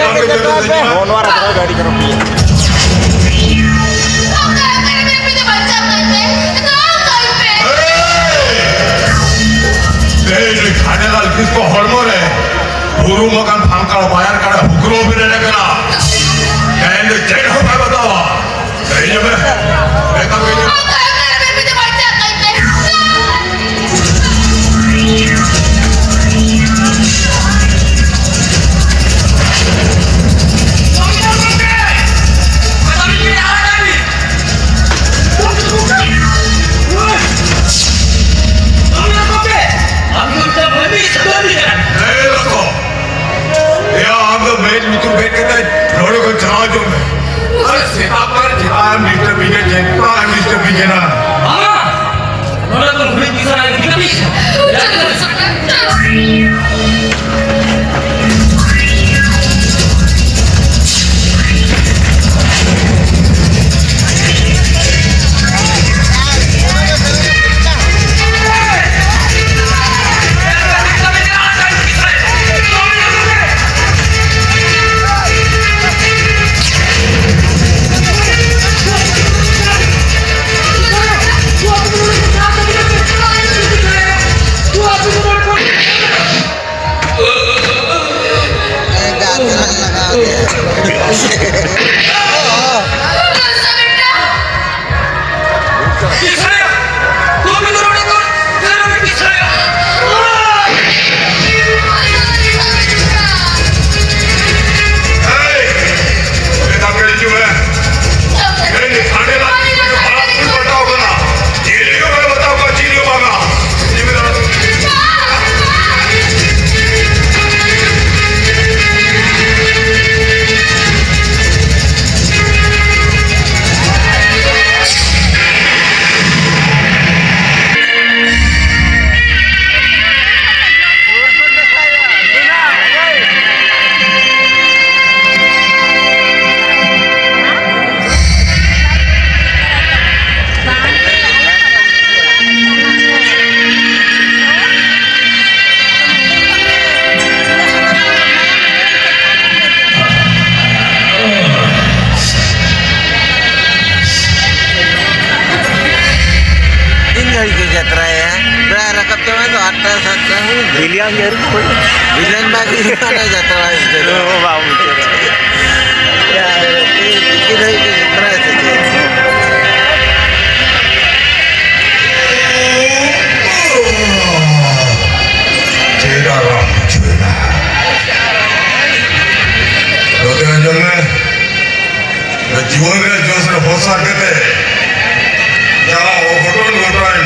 Mohon waras saya dari kerugi. खानेला किसको hormone है गुरु मकान फांका बाहर का हुक्रो भी रहने का ना कहने चेक हो मैं बतावा कहीं में देखा कोई William ya Bilang bagi mana jatuh aja. Oh, mau Ya, kita itu stres aja. तेरा राम चुना रोते अंजल में जीवन में जो से हो सकते थे क्या वो फोटो नोटराइन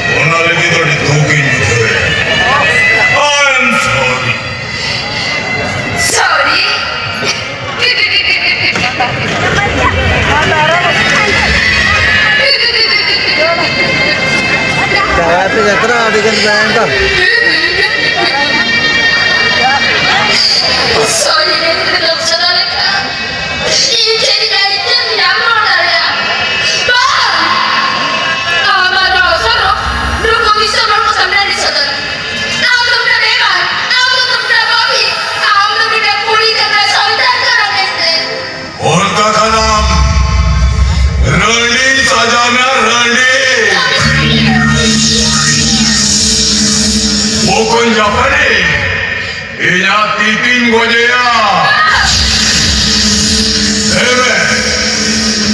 वो ना लेनी तो दो की नीचे I am sorry Sorry. Jawab itu jatuh ada kan bang Sorry, tetap saudara kan. Ini jadi kaitan yang mau dari ya. Bang, amat dosa lo. Lu kok bisa mau sampai di saudara? Aku tuh udah bebas. Aku tuh udah babi. Aku tuh udah pulih karena saudara kan ente. और का नाम रणडी साजा में रणडी वो कौन जापानी इना तीन गोजेया एवे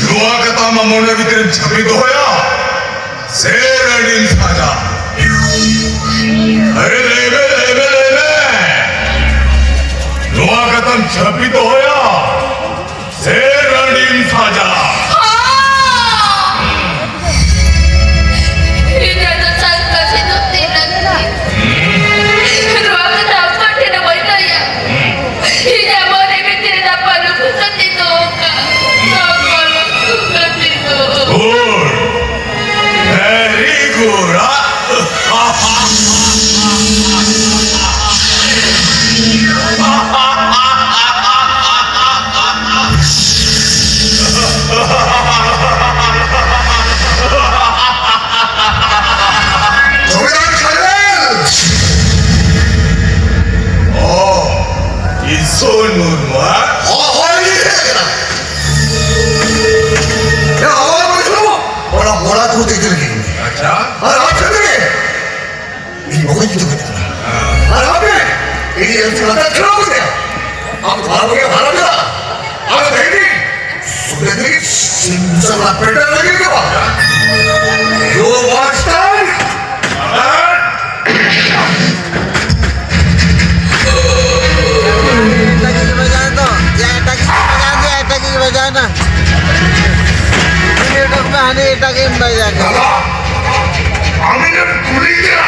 लुआ कता ममोने भीतर छपी तो होया से रणडी साजा अरे लेवे लेवे लेवे लुआ कता छपी तो होया से रणडी साजा Ini ada sangka situ tidak. Ruang dapat tidak boleh ya. Ini boleh tidak dapat lukusan itu kan. Dapat lukusan itu. Good. Very good. Sonur mas. 뭐라 그러고 되더니 Acha. 앞에 이 뭐가 이득이더라 앞에 이 연습을 다 들어보세요 아무도 바라보게 바랍니다 아무 대리 수레들이 심장 앞에 달라지는 거 You watch that? Lagi ke bagian tu. Ya, lagi ke bagian tu. Ini udah kemana? Lagi ke bagian tu. 아미는 구리기라.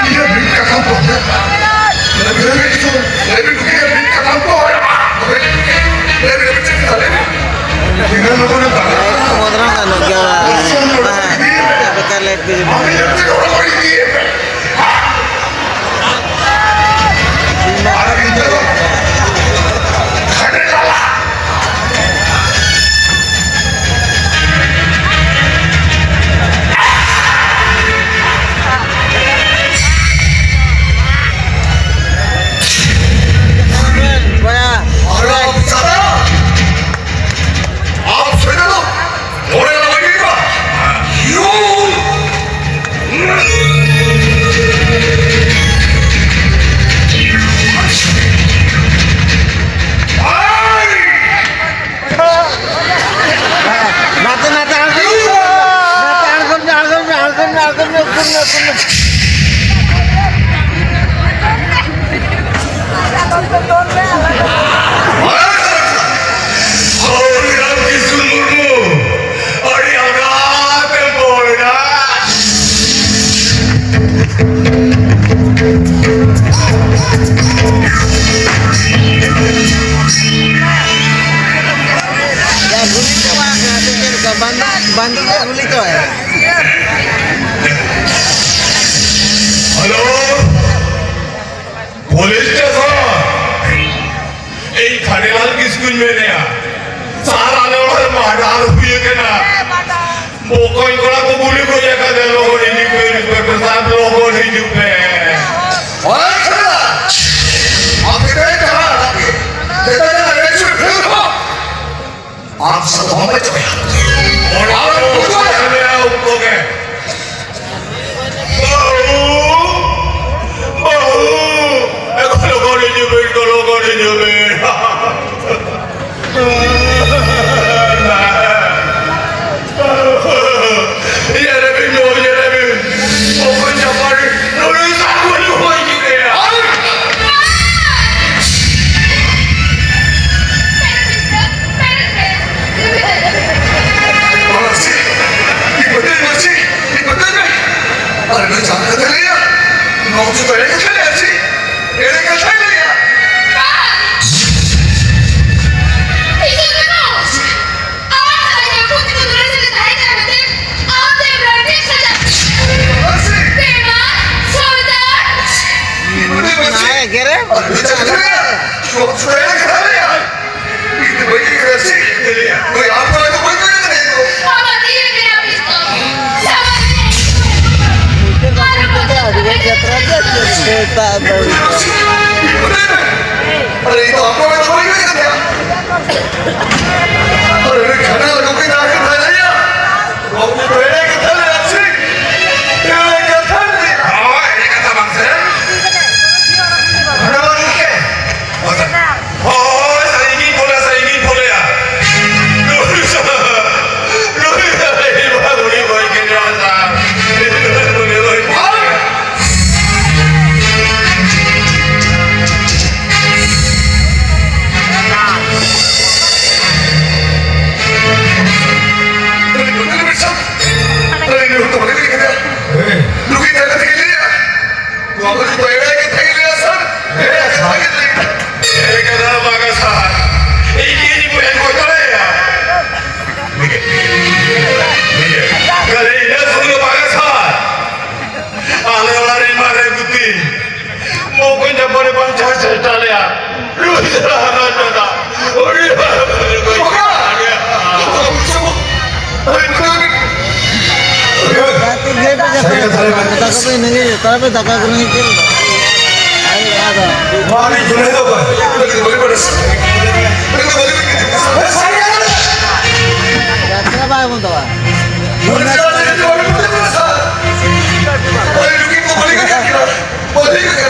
이게 밀가 감독이야. 레벨 누구야 밀가 감독이야. 레벨 찍다 레벨. 이거 누구는 다. Motor kan lo kaya. Bekas lihat di sini. 아미는 찍어라 버리기. 알아듣죠? 가를 가라. Banyak. 알아 비싸다 앞서가도 노래가 나가니까 유 Nata algom. 서울이란 기술물무 어리아가 temporada. Ya guli tu mah, banding ya guli tu ya. Hello police station এই খানেলাল school में नया चार आने वाले मार हुए के ना वो कोई को गोली को ये कर लोगों ने नहीं कोई इंस्पेक्टर साहब लोगों ने चुपे 알았다 앞에 가라 앞에 내가 레벨을 배우고 앞서도 한번 쳐야 और आप ऊपर के बहू लोगों ने चुपे Ayo, saya terima Kata ko ini, tapi tak kau ini kira. Ayo ada. Mari jual itu apa? Lagi beli beras. Saya ada. Jatra apa yang tahu? Beras ada di beli beras. Boleh lagi kau beli kan? Boleh.